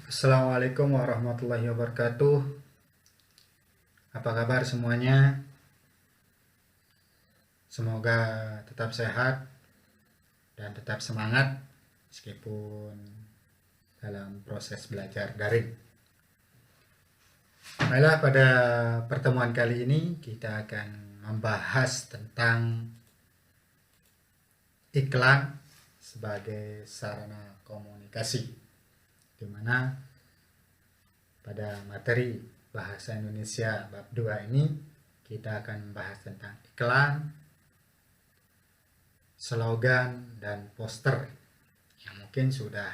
Assalamualaikum warahmatullahi wabarakatuh. Apa kabar semuanya? Semoga tetap sehat dan tetap semangat meskipun dalam proses belajar daring. Baiklah, pada pertemuan kali ini kita akan membahas tentang iklan sebagai sarana komunikasi, di mana pada materi Bahasa Indonesia bab 2 ini kita akan membahas tentang iklan, slogan, dan poster yang mungkin sudah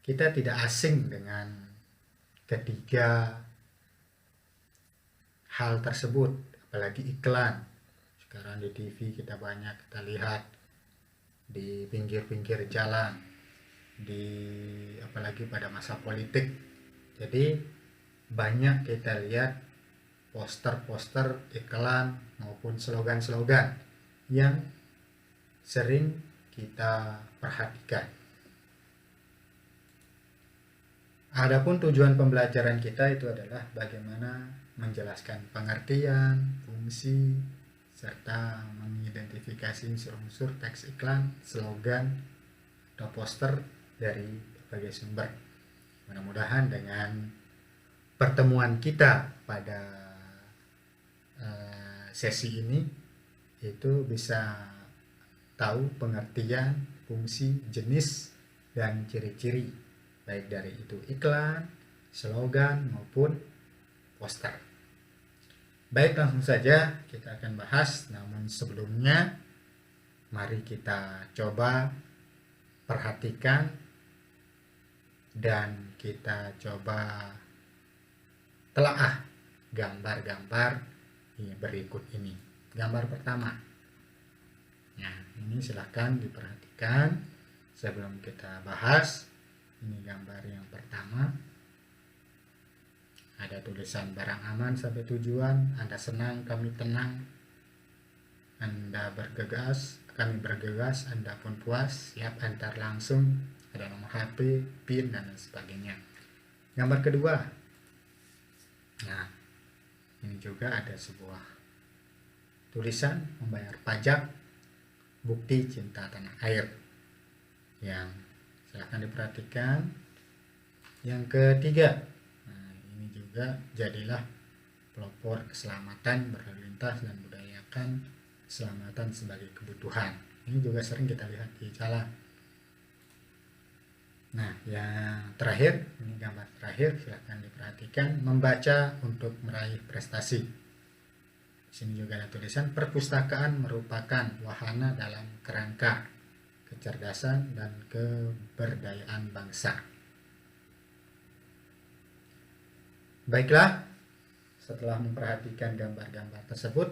kita tidak asing dengan ketiga hal tersebut, apalagi iklan. Sekarang di TV kita banyak kita lihat di pinggir-pinggir jalan, apalagi pada masa politik. Jadi banyak kita lihat poster-poster iklan maupun slogan-slogan yang sering kita perhatikan. Adapun tujuan pembelajaran kita itu adalah bagaimana menjelaskan pengertian, fungsi, serta mengidentifikasi unsur-unsur teks iklan, slogan, atau poster dari berbagai sumber. Mudah-mudahan dengan pertemuan kita pada sesi ini itu bisa tahu pengertian, fungsi, jenis, dan ciri-ciri baik dari itu iklan, slogan, maupun poster. Baik, langsung saja kita akan bahas. Namun sebelumnya mari kita coba perhatikan dan kita coba telaah gambar-gambar berikut ini. Gambar pertama. Nah, ini silahkan diperhatikan sebelum kita bahas. Ini gambar yang pertama. Ada tulisan barang aman sampai tujuan. Anda senang, kami tenang. Anda bergegas, kami bergegas. Anda pun puas, siap antar langsung. Ada nomor HP, PIN, dan sebagainya. Gambar kedua. Nah, ini juga ada sebuah tulisan membayar pajak, bukti cinta tanah air. Yang silahkan diperhatikan. Yang ketiga, nah ini juga jadilah pelopor keselamatan berlalu lintas dan budayakan keselamatan sebagai kebutuhan. Ini juga sering kita lihat di jalan. Nah, yang terakhir, ini gambar terakhir, silahkan diperhatikan, membaca untuk meraih prestasi. Di sini juga ada tulisan, perpustakaan merupakan wahana dalam kerangka kecerdasan dan keberdayaan bangsa. Baiklah, setelah memperhatikan gambar-gambar tersebut,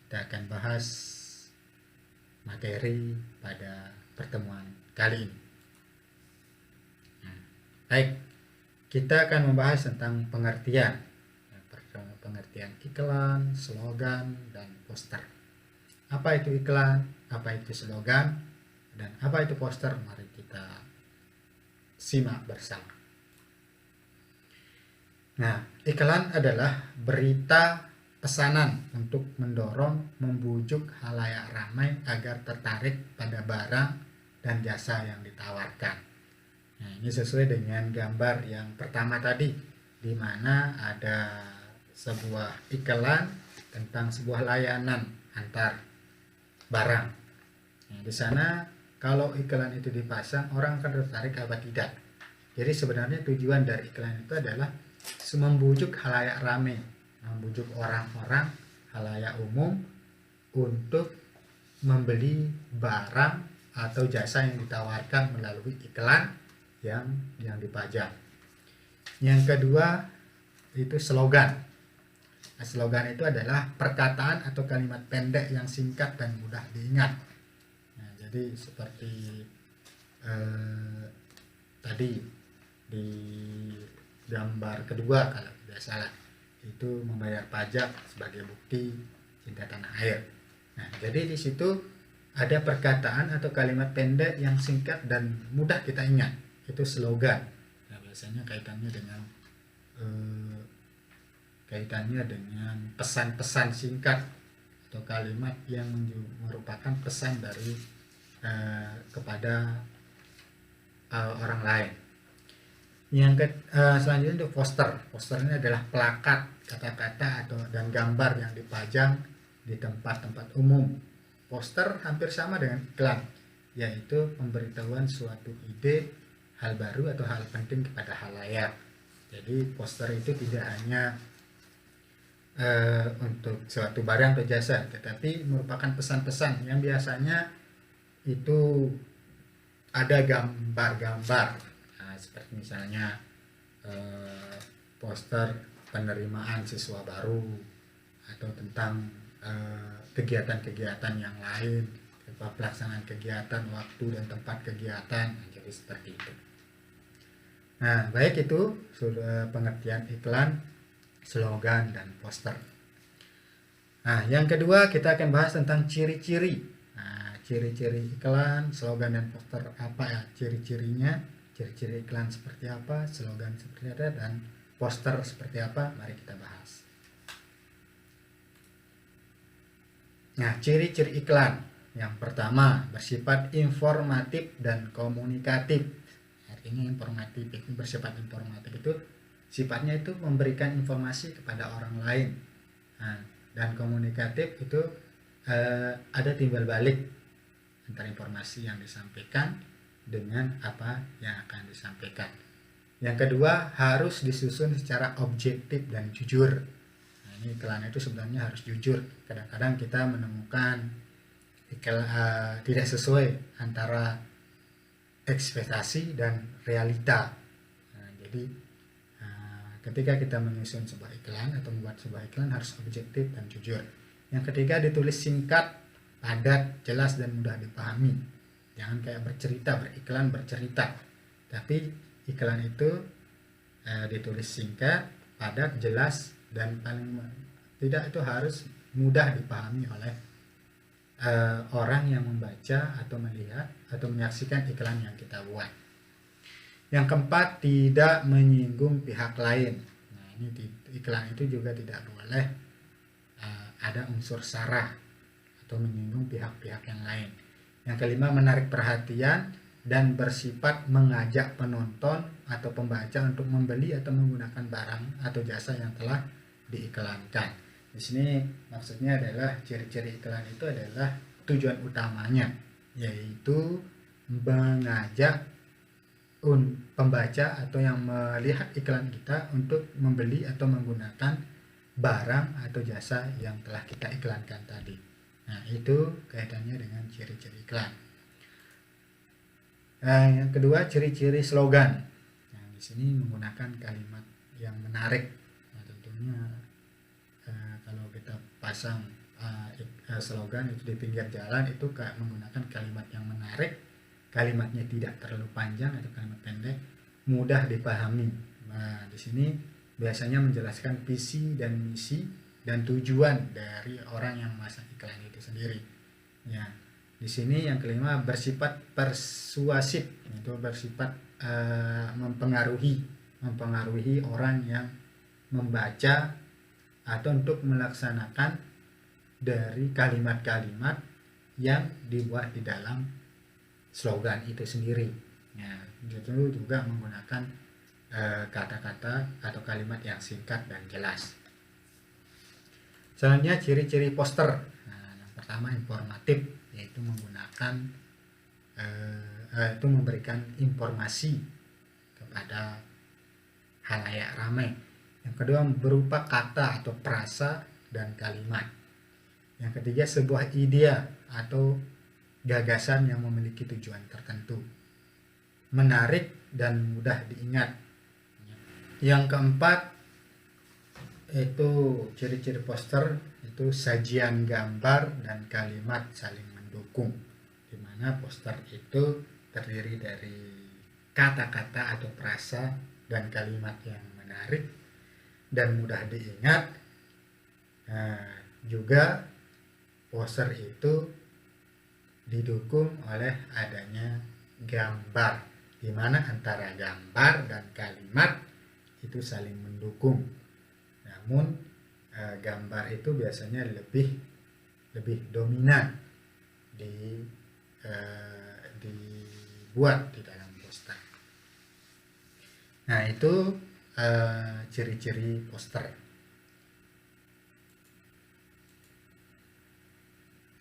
kita akan bahas materi pada pertemuan kali ini. Baik, kita akan membahas tentang pengertian. Pengertian iklan, slogan, dan poster. Apa itu iklan, apa itu slogan, dan apa itu poster? Mari kita simak bersama. Nah, iklan adalah berita pesanan untuk mendorong, membujuk halayak ramai agar tertarik pada barang dan jasa yang ditawarkan. Nah, ini sesuai dengan gambar yang pertama tadi, di mana ada sebuah iklan tentang sebuah layanan antar barang. Nah, di sana kalau iklan itu dipasang, orang akan tertarik apa tidak. Jadi sebenarnya tujuan dari iklan itu adalah membujuk halayak ramai, membujuk orang-orang halayak umum untuk membeli barang atau jasa yang ditawarkan melalui iklan yang dipajang. Yang kedua itu slogan. Nah, slogan itu adalah perkataan atau kalimat pendek yang singkat dan mudah diingat. Nah, jadi seperti tadi di gambar kedua kalau tidak salah, itu membayar pajak sebagai bukti cinta tanah air. Nah, jadi di situ ada perkataan atau kalimat pendek yang singkat dan mudah kita ingat. Itu slogan. Nah, biasanya kaitannya dengan pesan-pesan singkat atau kalimat yang merupakan pesan dari kepada orang lain. Selanjutnya itu poster. Poster ini adalah plakat, kata-kata dan gambar yang dipajang di tempat-tempat umum. Poster hampir sama dengan iklan, yaitu pemberitahuan suatu ide, hal baru atau hal penting kepada halayak. Jadi poster itu tidak hanya untuk suatu barang atau jasa, tetapi merupakan pesan-pesan yang biasanya itu ada gambar-gambar. Seperti misalnya poster penerimaan siswa baru atau tentang kegiatan-kegiatan yang lain, pelaksanaan kegiatan, waktu dan tempat kegiatan, jadi seperti itu. Nah, baik itu sudah pengertian iklan, slogan, dan poster. Nah, yang kedua kita akan bahas tentang ciri-ciri. Nah, ciri-ciri iklan, slogan, dan poster apa ya ciri-cirinya? Ciri-ciri iklan seperti apa, slogan seperti apa, dan poster seperti apa, mari kita bahas. Nah, ciri-ciri iklan. Yang pertama, bersifat informatif dan komunikatif. Artinya informatif itu bersifat informatif itu sifatnya itu memberikan informasi kepada orang lain. Nah, dan komunikatif itu ada timbal balik antara informasi yang disampaikan dengan apa yang akan disampaikan. Yang kedua, harus disusun secara objektif dan jujur. Nah, ini iklan itu sebenarnya harus jujur. Kadang-kadang kita menemukan iklan tidak sesuai antara ekspektasi dan realita. Nah, jadi ketika kita menyusun sebuah iklan atau membuat sebuah iklan harus objektif dan jujur. Yang ketiga, ditulis singkat, padat, jelas, dan mudah dipahami. Jangan kayak beriklan bercerita, tapi iklan itu ditulis singkat, padat, jelas, dan paling tidak itu harus mudah dipahami oleh orang yang membaca atau melihat atau menyaksikan iklan yang kita buat. Yang keempat, tidak menyinggung pihak lain. Nah, ini iklan itu juga tidak boleh ada unsur sara atau menyinggung pihak-pihak yang lain. Yang kelima, menarik perhatian dan bersifat mengajak penonton atau pembaca untuk membeli atau menggunakan barang atau jasa yang telah diiklankan. Di sini maksudnya adalah ciri-ciri iklan itu adalah tujuan utamanya, yaitu mengajak pembaca atau yang melihat iklan kita untuk membeli atau menggunakan barang atau jasa yang telah kita iklankan tadi. Nah, itu kaitannya dengan ciri-ciri iklan. Nah, yang kedua, ciri-ciri slogan. Nah, di sini menggunakan kalimat yang menarik. Nah, tentunya kalau kita pasang slogan itu di pinggir jalan itu menggunakan kalimat yang menarik, kalimatnya tidak terlalu panjang atau kalimat pendek, mudah dipahami. Nah, di sini biasanya menjelaskan visi dan misi dan tujuan dari orang yang memasang iklan itu sendiri. Ya, di sini yang kelima, bersifat persuasif, itu bersifat mempengaruhi orang yang membaca atau untuk melaksanakan dari kalimat-kalimat yang dibuat di dalam slogan itu sendiri. Ya, itu juga menggunakan kata-kata atau kalimat yang singkat dan jelas. Selanjutnya, ciri-ciri poster. Nah, yang pertama informatif, yaitu menggunakan itu memberikan informasi kepada halayak ramai. Yang kedua, berupa kata atau frasa dan kalimat. Yang ketiga, sebuah ide atau gagasan yang memiliki tujuan tertentu, menarik dan mudah diingat. Yang keempat, itu ciri-ciri poster itu sajian gambar dan kalimat saling mendukung, di mana poster itu terdiri dari kata-kata atau frasa dan kalimat yang menarik dan mudah diingat. Nah, juga poster itu didukung oleh adanya gambar di mana antara gambar dan kalimat itu saling mendukung. Namun gambar itu biasanya lebih dominan dibuat di dalam poster. Nah, itu ciri-ciri poster.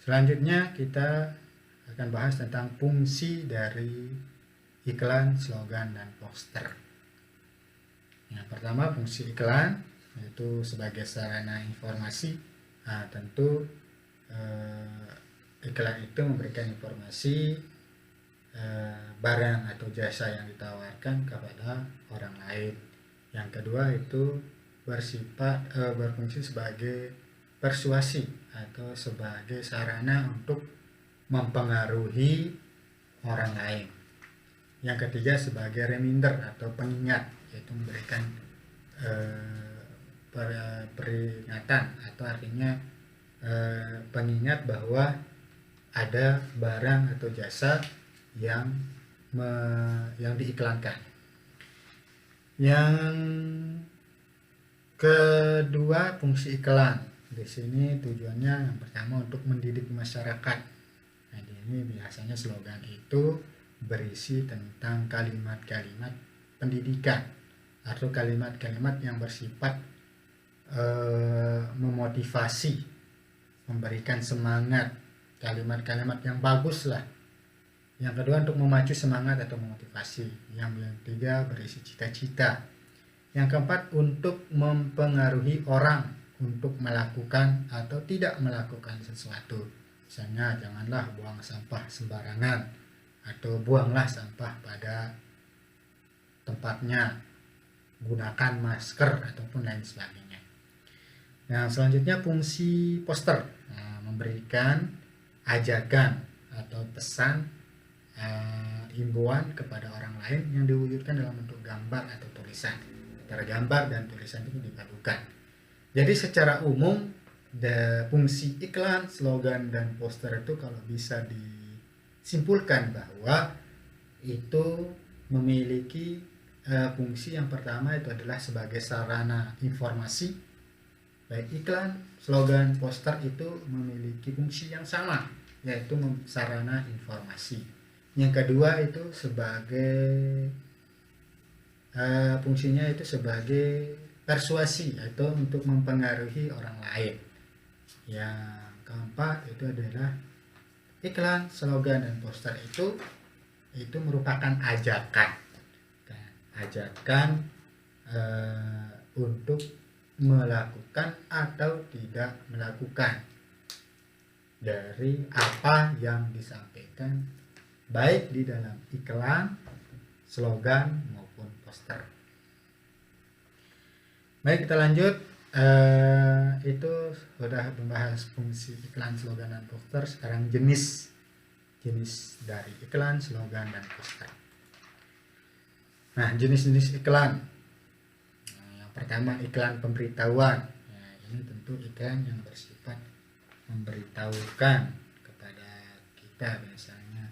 Selanjutnya kita akan bahas tentang fungsi dari iklan, slogan, dan poster. Yang pertama, fungsi iklan yaitu sebagai sarana informasi. Nah, tentu iklan itu memberikan informasi barang atau jasa yang ditawarkan kepada orang lain. Yang kedua itu berfungsi sebagai persuasi atau sebagai sarana untuk mempengaruhi orang lain. Yang ketiga sebagai reminder atau pengingat, yaitu memberikan peringatan atau artinya pengingat bahwa ada barang atau jasa yang diiklankan. Yang kedua, fungsi iklan. Di sini tujuannya yang pertama untuk mendidik masyarakat. Nah, ini biasanya slogan itu berisi tentang kalimat-kalimat pendidikan atau kalimat-kalimat yang bersifat memotivasi, memberikan semangat, kalimat-kalimat yang bagus lah. Yang kedua untuk memacu semangat atau memotivasi. Yang ketiga berisi cita-cita. Yang keempat untuk mempengaruhi orang untuk melakukan atau tidak melakukan sesuatu. Misalnya janganlah buang sampah sembarangan atau buanglah sampah pada tempatnya, gunakan masker ataupun lain sebagainya. Nah, selanjutnya fungsi poster, memberikan ajakan atau pesan himbauan kepada orang lain yang diwujudkan dalam bentuk gambar atau tulisan. Antara gambar dan tulisan itu dipadukan. Jadi secara umum fungsi iklan, slogan, dan poster itu kalau bisa disimpulkan bahwa itu memiliki fungsi yang pertama itu adalah sebagai sarana informasi. Baik iklan, slogan, poster itu memiliki fungsi yang sama, yaitu sarana informasi. Yang kedua itu sebagai fungsinya itu sebagai persuasi atau untuk mempengaruhi orang lain. Yang keempat itu adalah iklan, slogan, dan poster itu merupakan ajakan untuk melakukan atau tidak melakukan dari apa yang disampaikan baik di dalam iklan, slogan, maupun poster. Baik, kita lanjut. Itu sudah membahas fungsi iklan, slogan, dan poster. Sekarang jenis dari iklan, slogan, dan poster. Nah, jenis-jenis iklan. Yang pertama iklan pemberitahuan. Nah, ini tentu iklan yang bersifat memberitahukan kepada kita, misalnya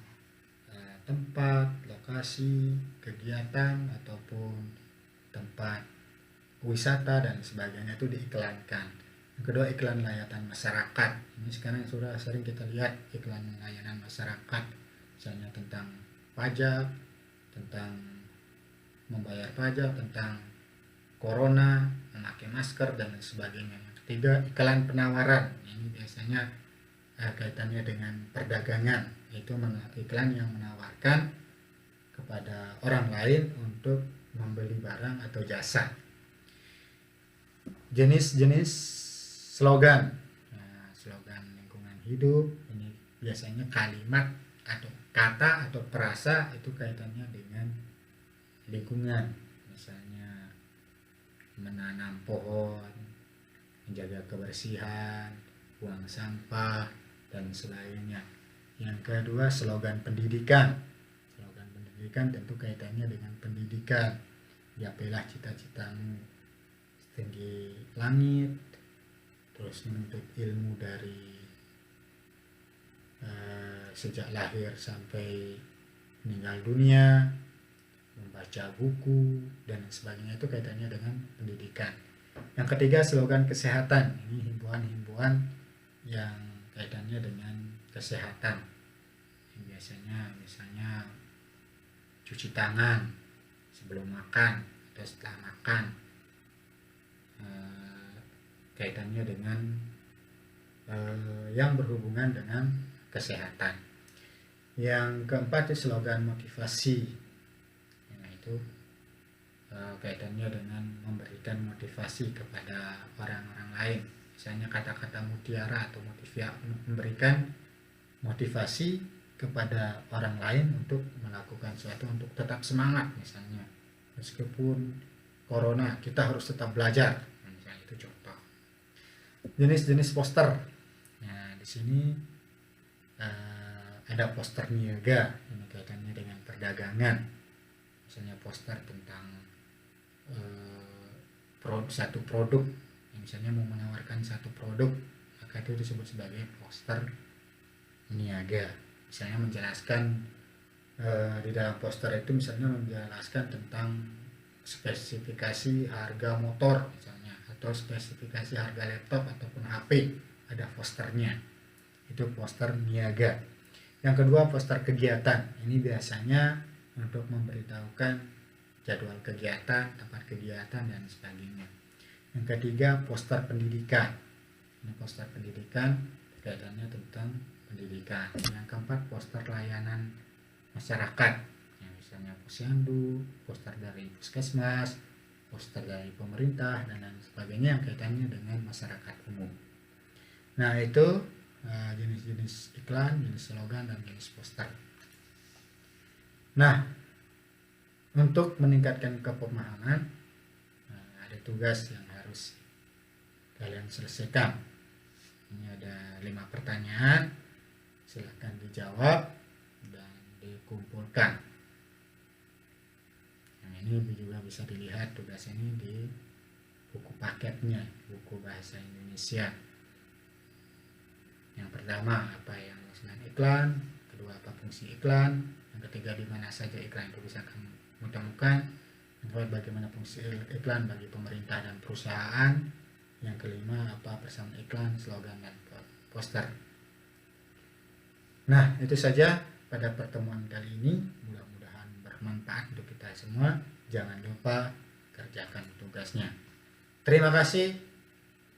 tempat, lokasi, kegiatan, ataupun tempat wisata dan sebagainya itu diiklankan. Yang kedua iklan layanan masyarakat. Ini sekarang sudah sering kita lihat iklan layanan masyarakat, misalnya tentang pajak, tentang membayar pajak, tentang corona, memakai masker, dan sebagainya. Yang ketiga iklan penawaran. Ini biasanya kaitannya dengan perdagangan, yaitu iklan yang menawarkan kepada orang lain untuk membeli barang atau jasa. Jenis-jenis slogan. Nah, slogan lingkungan hidup ini biasanya kalimat atau kata atau frasa itu kaitannya dengan lingkungan, misalnya menanam pohon, menjaga kebersihan, buang sampah, dan sebagainya. Yang kedua slogan pendidikan. Slogan pendidikan tentu kaitannya dengan pendidikan. Gapailah cita-citamu setinggi langit, terus menuntut ilmu dari sejak lahir sampai meninggal dunia, membaca buku, dan sebagainya. Itu kaitannya dengan pendidikan. Yang ketiga, slogan kesehatan. Ini himbauan-himbauan yang kaitannya dengan kesehatan. Biasanya misalnya cuci tangan sebelum makan atau setelah makan, kaitannya dengan yang berhubungan dengan kesehatan. Yang keempat itu slogan motivasi, yaitu kaitannya dengan memberikan motivasi kepada orang-orang lain. Misalnya kata-kata mutiara atau memberikan motivasi kepada orang lain untuk melakukan sesuatu, untuk tetap semangat. Misalnya meskipun corona kita harus tetap belajar, misalnya itu contoh. Jenis-jenis poster. Nah, di sini ada poster niaga, ini kaitannya dengan perdagangan. Misalnya poster tentang satu produk, misalnya mau menawarkan satu produk, maka itu disebut sebagai poster niaga. Misalnya menjelaskan di dalam poster itu misalnya menjelaskan tentang spesifikasi harga motor misalnya, atau spesifikasi harga laptop ataupun HP, ada posternya. Itu poster niaga. Yang kedua, poster kegiatan. Ini biasanya untuk memberitahukan jadwal kegiatan, tempat kegiatan, dan sebagainya. Yang ketiga, poster pendidikan. Ini poster pendidikan, kaitannya tentang pendidikan. Yang keempat, poster layanan masyarakat, ya, misalnya posyandu, poster dari puskesmas, poster dari pemerintah, dan lain sebagainya yang kaitannya dengan masyarakat umum. Nah, itu jenis-jenis iklan, jenis slogan, dan jenis poster. Nah, untuk meningkatkan kepemahaman, ada tugas yang harus kalian selesaikan. Ini ada 5 pertanyaan, silahkan dijawab dan dikumpulkan. Nah, ini juga bisa dilihat tugas ini di buku paketnya, buku bahasa Indonesia. Yang pertama, apa yang maksudnya iklan. Kedua, apa fungsi iklan. Yang ketiga, di mana saja iklan itu bisa kamu temukan. Yang keempat, bagaimana fungsi iklan bagi pemerintah dan perusahaan. Yang kelima, apa persamaan iklan, slogan, dan poster. Nah, itu saja pada pertemuan kali ini. Mudah-mudahan bermanfaat untuk kita semua. Jangan lupa kerjakan tugasnya. Terima kasih.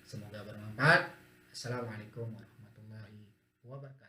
Semoga bermanfaat. Assalamualaikum warahmatullahi wabarakatuh.